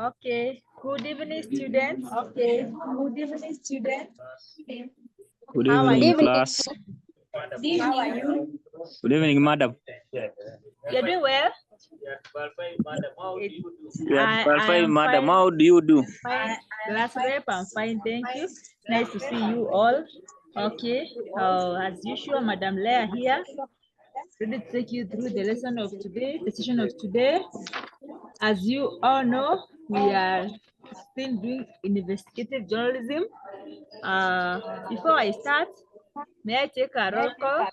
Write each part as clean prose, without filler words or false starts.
Okay. Good evening, students. Okay. Good evening, students. Good How are evening, you? class. How are you? Good evening, madam. You're doing well? Yeah, I am madam. fine. How do you do? Fine. Class rep, I'm fine. Thank you. Nice to see you all. Okay. As usual, Madam Leah here. Ready to take you through the lesson of today, the session of today. As you all know, we are still doing investigative journalism. Before I start, may I take a roll call?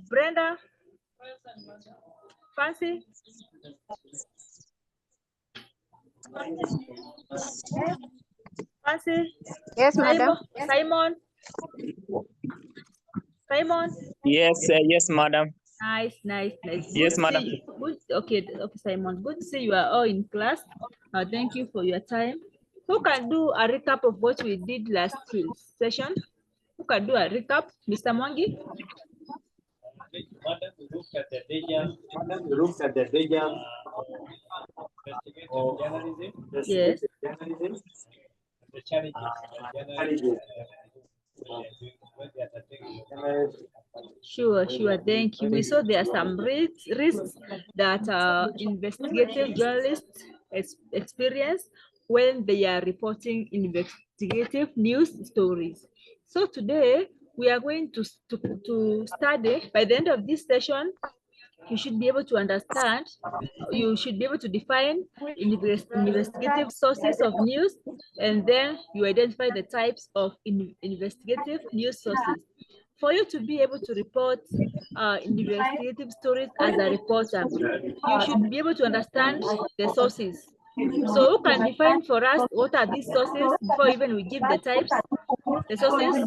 Brenda, Fancy, Fancy, Yes, madam. Simon, Simon. Yes, yes, madam. Nice. Good Yes, to madam. see you. Good. Okay, Simon. Good to see you are all in class. Thank you for your time. Who can do a recap of what we did last session? Who can do a recap? Mr. Mwangi? Madam, we looked at the dangers. Madam, we looked at the dangers of journalism. Yes. Journalism. The challenges of journalism. Sure. Thank you. We saw there are some risks that investigative journalists experience when they are reporting investigative news stories. So today we are going to study. By the end of this session, you should be able to understand, you should be able to define investigative sources of news, and then you identify the types of investigative news sources. For you to be able to report investigative stories as a reporter, you should be able to understand the sources. So who can define for us what are these sources before even we give the types, the sources?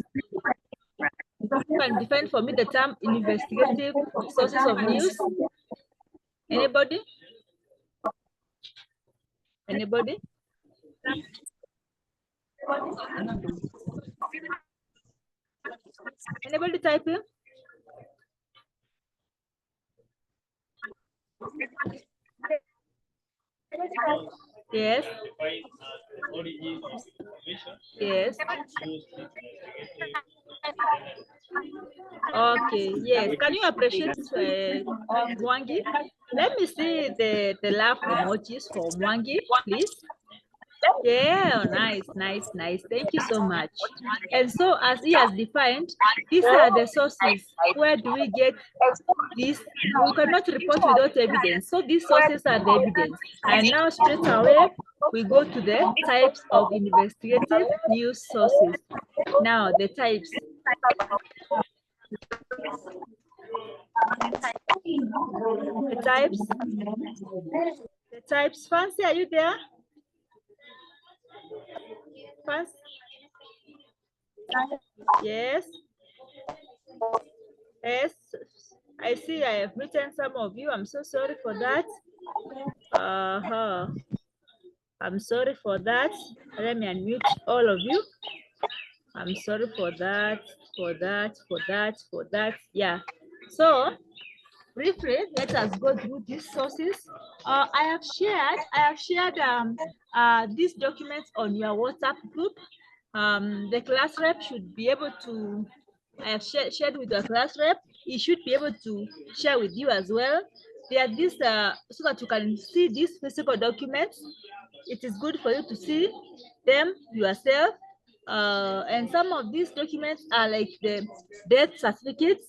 Who can define for me the term investigative sources of news? Anybody? Anybody? Anybody type in? Yes. Yes. Okay. Yes. Can you appreciate Mwangi? Let me see the laugh emojis for Mwangi, please. Yeah, nice. Thank you so much. And so, as he has defined, these are the sources. Where do we get this? We cannot report without evidence. So these sources are the evidence. And now straight away, we go to the types of investigative news sources. Now, the types. The types. Fancy, are you there? Fancy? Yes. Yes. I see I have written some of you. I'm so sorry for that. I'm sorry for that. Let me unmute all of you. I'm sorry for that. Yeah. So briefly, let us go through these sources. I have shared these documents on your WhatsApp group. The class rep should be able to. I have shared with the class rep. He should be able to share with you as well. They are this so that you can see these physical documents. It is good for you to see them yourself. And some of these documents are like the death certificates.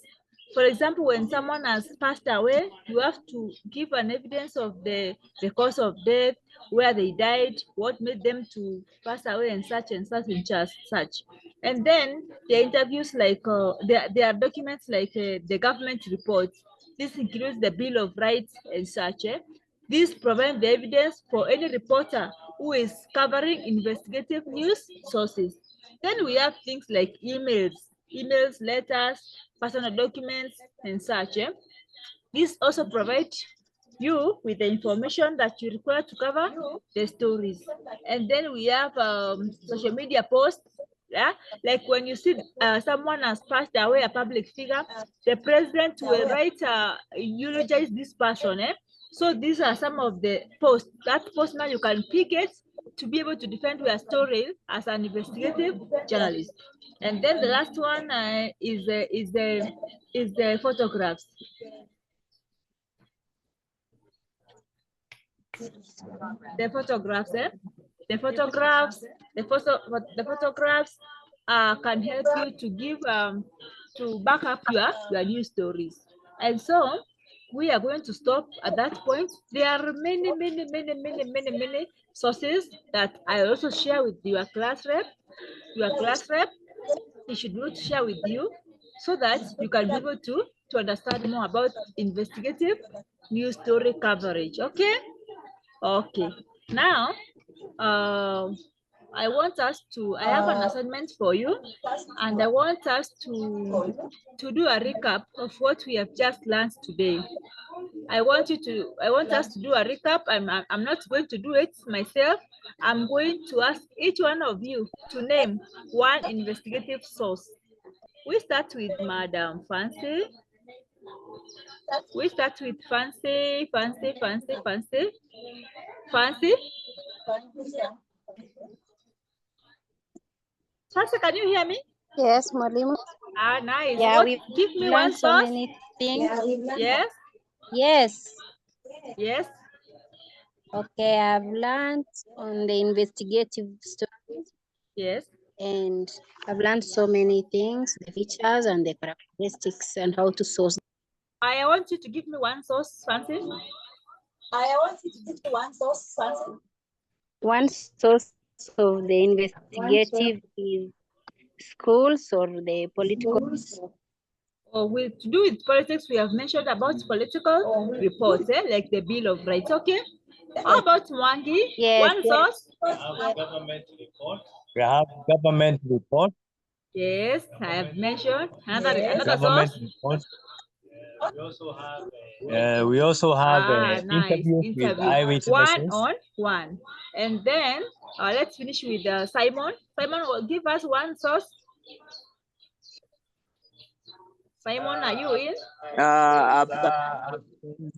For example, when someone has passed away, you have to give an evidence of the cause of death, where they died, what made them to pass away, and such. And then the interviews, like there are documents like the government reports. This includes the Bill of Rights and such. This provides the evidence for any reporter who is covering investigative news sources. Then we have things like emails, letters, personal documents, and such. This also provides you with the information that you require to cover the stories. And then we have social media posts, Yeah, like when you see someone has passed away, a public figure, the president will write eulogize this person. So these are some of the posts. That post now you can pick it to be able to defend your story as an investigative journalist. And then the last one is the photographs. The photographs, the photographs can help you to give to back up your news stories. And so we are going to stop at that point. There are many sources that I also share with your class rep. Your class rep, he should be able to share with you so that you can be able to understand more about investigative news story coverage. Okay. Okay. Now, I want us to, I have an assignment for you, and I want us to do a recap of what we have just learned today. I want us to do a recap. I'm not going to do it myself. I'm going to ask each one of you to name one investigative source. We start with Madam Fancy. We start with Fancy. Fancy. Fancy, can you hear me? Yes, Mwalimu. Ah, nice. Yeah, What? we've Give me one learned so source. many things. Yes. Yes. Yes. Okay, I've learned on the investigative stories, Yes. and I've learned so many things, the features and the characteristics and how to source. I want you to give me one source, Fancy. One source of the investigative is schools or the political. Or with to do with politics, we have mentioned about political reports, like the Bill of Rights. Okay. How about Mwangi? Yes, One yes. source. Government report. We have government report. Yes, I have mentioned another Government source. report. We also have We also have Nice interviews with interview. eyewitnesses. 1-on-1. And then let's finish with Simon. Simon will give us one source. Simon, are you in?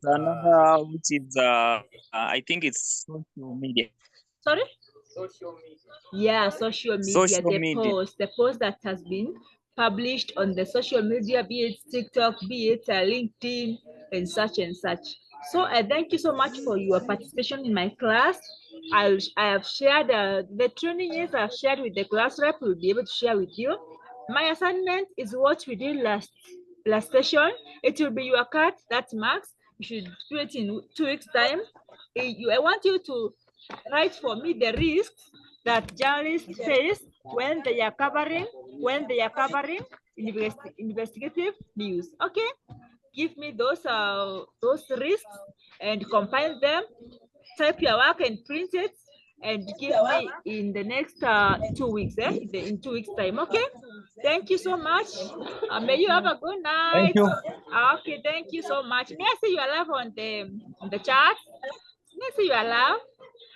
Another which is I think it's social media. Sorry? social media. Yeah, social media. Social media. The post that has been published on the social media, be it TikTok, be it LinkedIn, and such and such. So I thank you so much for your participation in my class. I have shared the training is I've shared with the class rep. Will be able to share with you. My assignment is what we did last session. It will be your card that marks. You should do it in 2 weeks time. I want you to write for me the risks that journalists face when they are covering investigative news. Okay, give me those risks and compile them. Type your work and print it and give me in the next 2 weeks. In 2 weeks time. Okay. Thank you so much. May you have a good night. Thank you. Okay. Thank you so much. May I see your love on the chat? May I see your love?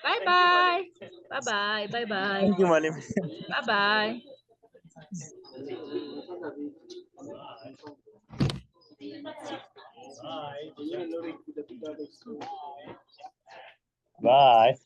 Bye bye. Bye bye. Bye bye. Thank you, Malim. Bye bye. Bye.